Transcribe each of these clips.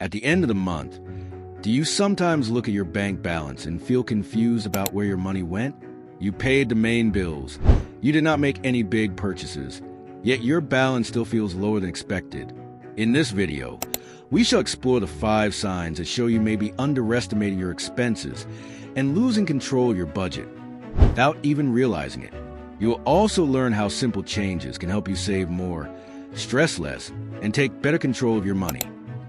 At the end of the month, do you sometimes look at your bank balance and feel confused about where your money went? You paid the main bills. You did not make any big purchases, yet your balance still feels lower than expected. In this video, we shall explore the 5 signs that show you may be underestimating your expenses and losing control of your budget without even realizing it. You will also learn how simple changes can help you save more, stress less, and take better control of your money.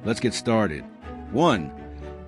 Let's get started. 1.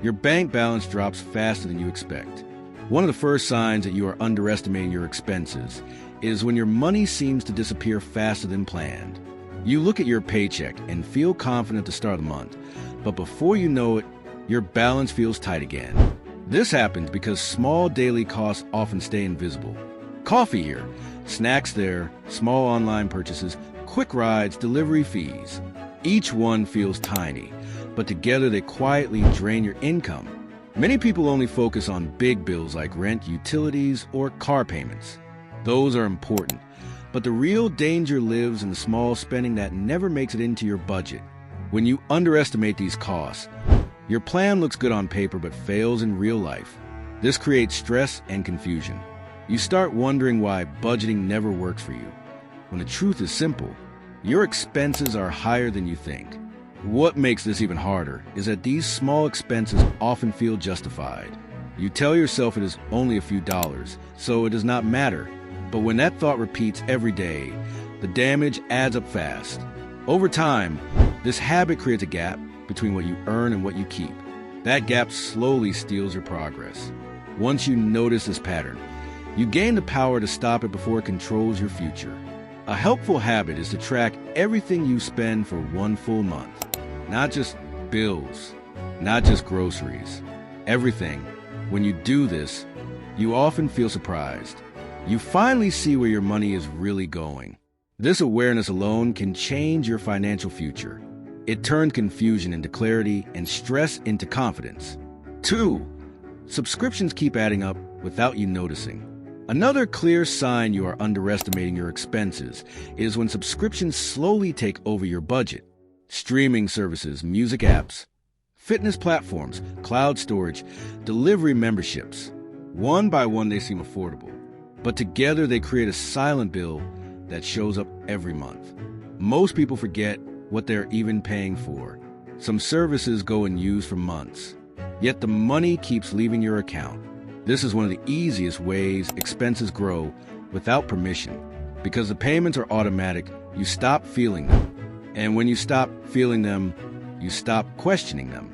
Your bank balance drops faster than you expect. One of the first signs that you are underestimating your expenses is when your money seems to disappear faster than planned. You look at your paycheck and feel confident at the start of the month, but before you know it, your balance feels tight again. This happens because small daily costs often stay invisible. Coffee here, snacks there, small online purchases, quick rides, delivery fees. Each one feels tiny, but together they quietly drain your income. Many people only focus on big bills like rent, utilities, or car payments. Those are important, but the real danger lives in the small spending that never makes it into your budget. When you underestimate these costs, your plan looks good on paper but fails in real life. This creates stress and confusion. You start wondering why budgeting never works for you, when the truth is simple. Your expenses are higher than you think. What makes this even harder is that these small expenses often feel justified. You tell yourself it is only a few dollars, so it does not matter. But when that thought repeats every day, the damage adds up fast. Over time, this habit creates a gap between what you earn and what you keep. That gap slowly steals your progress. Once you notice this pattern, you gain the power to stop it before it controls your future. A helpful habit is to track everything you spend for one full month. Not just bills, not just groceries, everything. When you do this, you often feel surprised. You finally see where your money is really going. This awareness alone can change your financial future. It turns confusion into clarity and stress into confidence. 2. Subscriptions keep adding up without you noticing. Another clear sign you are underestimating your expenses is when subscriptions slowly take over your budget. Streaming services, music apps, fitness platforms, cloud storage, delivery memberships. One by one they seem affordable, but together they create a silent bill that shows up every month. Most people forget what they're even paying for. Some services go unused for months, yet the money keeps leaving your account. This is one of the easiest ways expenses grow without permission. Because the payments are automatic, you stop feeling them. And when you stop feeling them, you stop questioning them.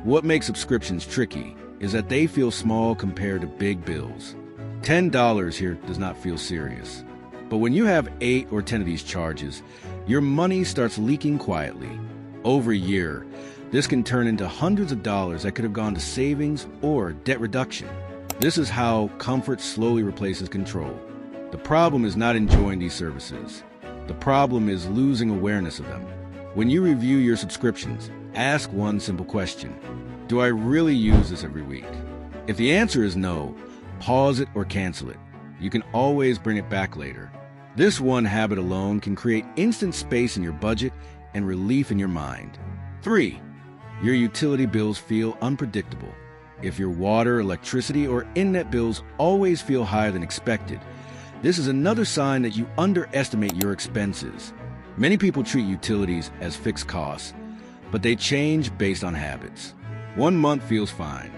What makes subscriptions tricky is that they feel small compared to big bills. $10 here does not feel serious. But when you have 8 or 10 of these charges, your money starts leaking quietly. Over a year, this can turn into hundreds of dollars that could have gone to savings or debt reduction. This is how comfort slowly replaces control. The problem is not enjoying these services. The problem is losing awareness of them. When you review your subscriptions, ask one simple question. Do I really use this every week? If the answer is no, pause it or cancel it. You can always bring it back later. This one habit alone can create instant space in your budget and relief in your mind. 3. Your utility bills feel unpredictable. If your water, electricity, or internet bills always feel higher than expected, this is another sign that you underestimate your expenses. Many people treat utilities as fixed costs, but they change based on habits. One month feels fine.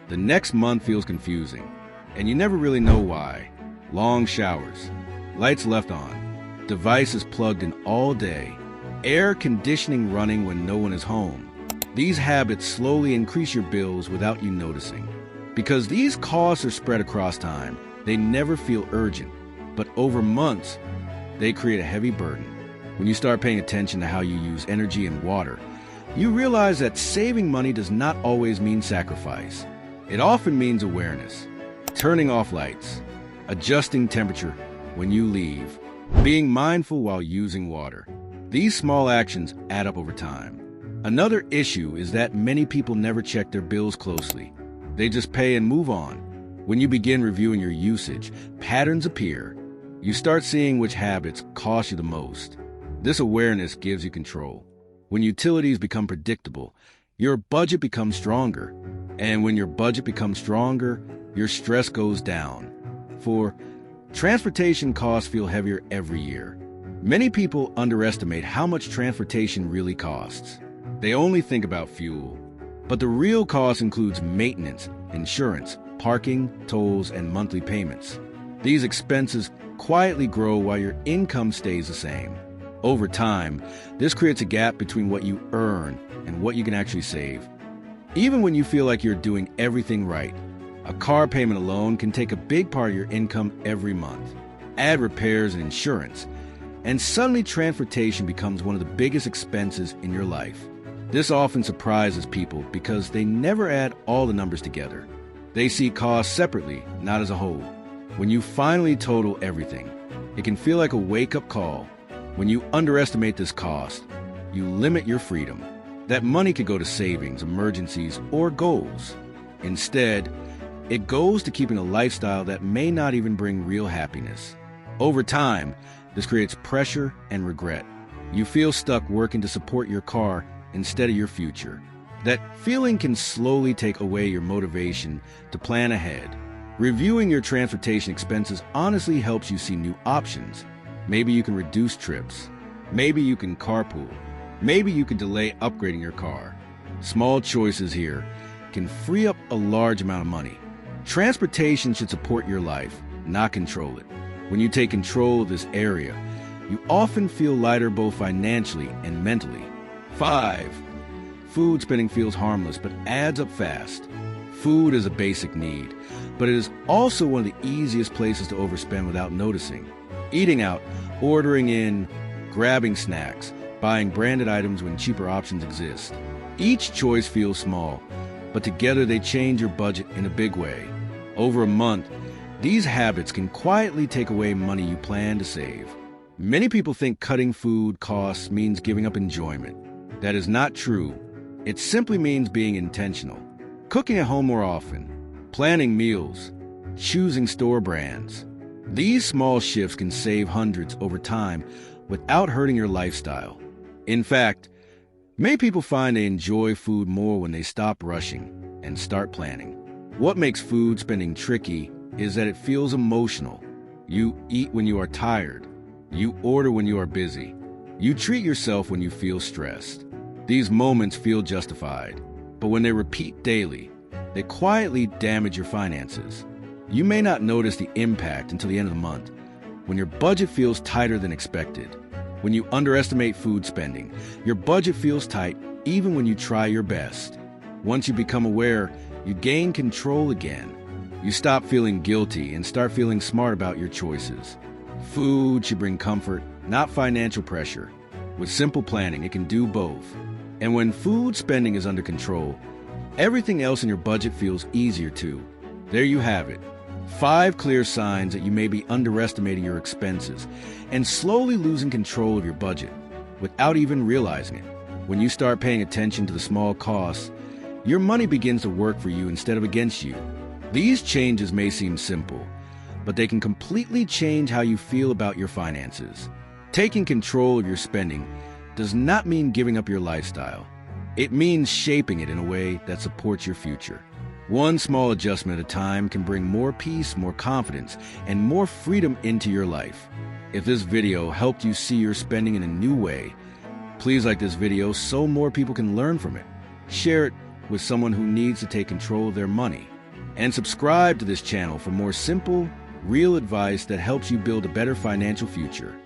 The next month feels confusing, and you never really know why. Long showers, lights left on, devices plugged in all day, air conditioning running when no one is home. These habits slowly increase your bills without you noticing. Because these costs are spread across time, they never feel urgent. But over months, they create a heavy burden. When you start paying attention to how you use energy and water, you realize that saving money does not always mean sacrifice. It often means awareness. Turning off lights, adjusting temperature when you leave, being mindful while using water. These small actions add up over time. Another issue is that many people never check their bills closely. They just pay and move on. When you begin reviewing your usage, patterns appear. You start seeing which habits cost you the most. This awareness gives you control. When utilities become predictable, your budget becomes stronger. And when your budget becomes stronger, your stress goes down. 4. Transportation costs feel heavier every year. Many people underestimate how much transportation really costs. They only think about fuel. But the real cost includes maintenance, insurance, parking, tolls, and monthly payments. These expenses quietly grow while your income stays the same. Over time, this creates a gap between what you earn and what you can actually save. Even when you feel like you're doing everything right, a car payment alone can take a big part of your income every month. Add repairs and insurance, and suddenly transportation becomes one of the biggest expenses in your life. This often surprises people because they never add all the numbers together. They see costs separately, not as a whole. When you finally total everything, it can feel like a wake-up call. When you underestimate this cost, you limit your freedom. That money could go to savings, emergencies, or goals. Instead, it goes to keeping a lifestyle that may not even bring real happiness. Over time, this creates pressure and regret. You feel stuck working to support your car instead of your future. That feeling can slowly take away your motivation to plan ahead. Reviewing your transportation expenses honestly helps you see new options. Maybe you can reduce trips. Maybe you can carpool. Maybe you can delay upgrading your car. Small choices here can free up a large amount of money. Transportation should support your life, not control it. When you take control of this area, you often feel lighter both financially and mentally. 5. Food spending feels harmless but adds up fast. Food is a basic need, but it is also one of the easiest places to overspend without noticing. Eating out, ordering in, grabbing snacks, buying branded items when cheaper options exist. Each choice feels small, but together they change your budget in a big way. Over a month, these habits can quietly take away money you plan to save. Many people think cutting food costs means giving up enjoyment. That is not true. It simply means being intentional. Cooking at home more often, planning meals, choosing store brands. These small shifts can save hundreds over time without hurting your lifestyle. In fact, many people find they enjoy food more when they stop rushing and start planning. What makes food spending tricky is that it feels emotional. You eat when you are tired. You order when you are busy. You treat yourself when you feel stressed. These moments feel justified, but when they repeat daily, they quietly damage your finances. You may not notice the impact until the end of the month, when your budget feels tighter than expected. When you underestimate food spending, your budget feels tight even when you try your best. Once you become aware, you gain control again. You stop feeling guilty and start feeling smart about your choices. Food should bring comfort, not financial pressure. With simple planning, it can do both. And when food spending is under control, everything else in your budget feels easier too. There you have it. 5 clear signs that you may be underestimating your expenses and slowly losing control of your budget without even realizing it. When you start paying attention to the small costs, your money begins to work for you instead of against you. These changes may seem simple, but they can completely change how you feel about your finances. Taking control of your spending does not mean giving up your lifestyle. It means shaping it in a way that supports your future. One small adjustment at a time can bring more peace, more confidence, and more freedom into your life. If this video helped you see your spending in a new way, please like this video so more people can learn from it. Share it with someone who needs to take control of their money. And subscribe to this channel for more simple, real advice that helps you build a better financial future.